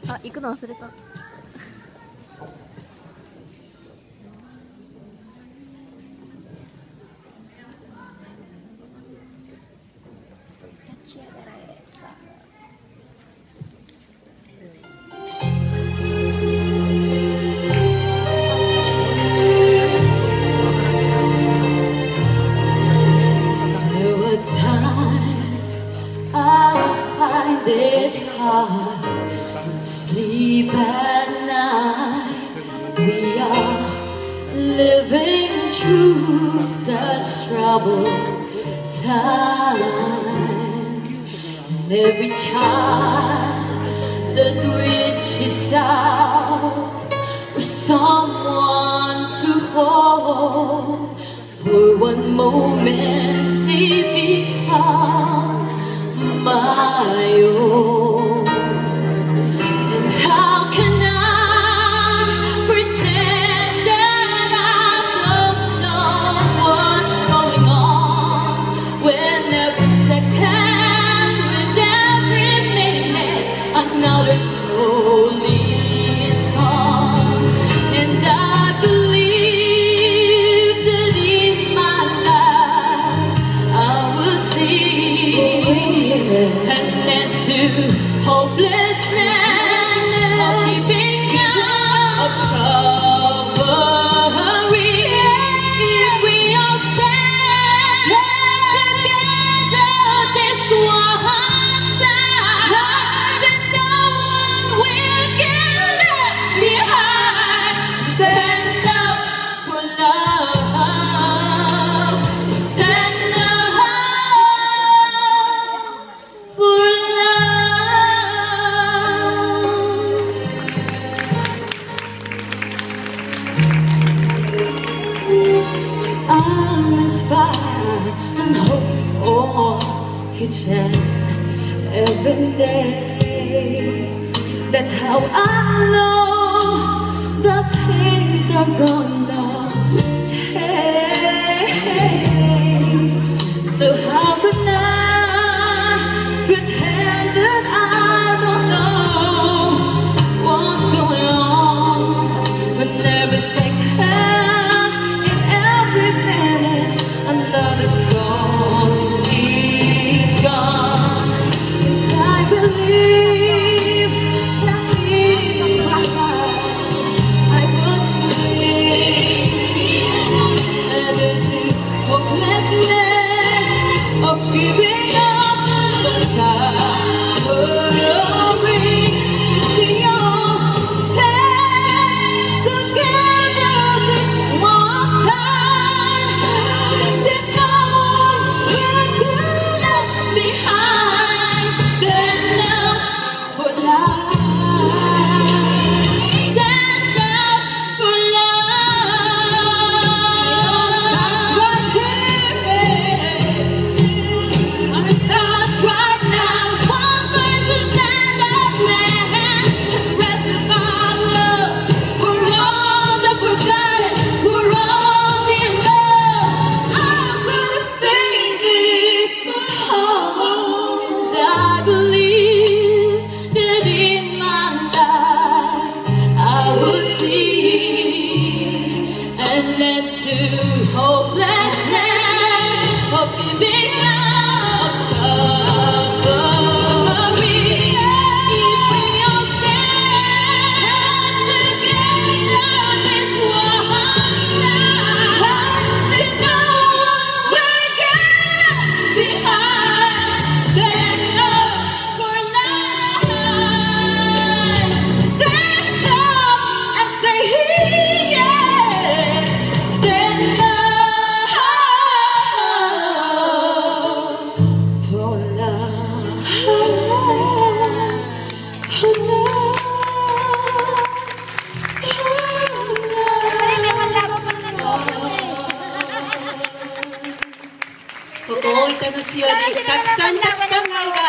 あ、行くの忘れた。It's hard to sleep at night. We are living through such troubled times, and every child that reaches out for someone to hold, for one moment he becomes my own. And how can I pretend that I don't know what's going on, when every second, with every minute, another soul is gone? And I believe that in my life I will see an end to hopelessness, of giving up, of suffering. If we all stand together this one time, then no one will get left behind. Stand up for love. Stand up for I'll inspire and hope on each and every day. That's how I know that things are gonna change. So how could I pretend that I don't know what's going on, when every second, another song is gone? 'Cause I believe that in my life I was free, and into hopelessness of giving up the suffering. We all stand together this one time. Behind, stand up for life. Stand up for love. Right here, and it starts right now. One person stand up, man, and rest of our love. We're all that we've got it. We're all in love. I'm gonna sing this song. I believe that in my life I will see an end to hopelessness, of giving up, suffering. If we all stand together this one time, then no one will get left behind. Stand up for life. Stand up and stay here. Stand up for love. For love.ここ大分の地よりたくさんたくさん愛が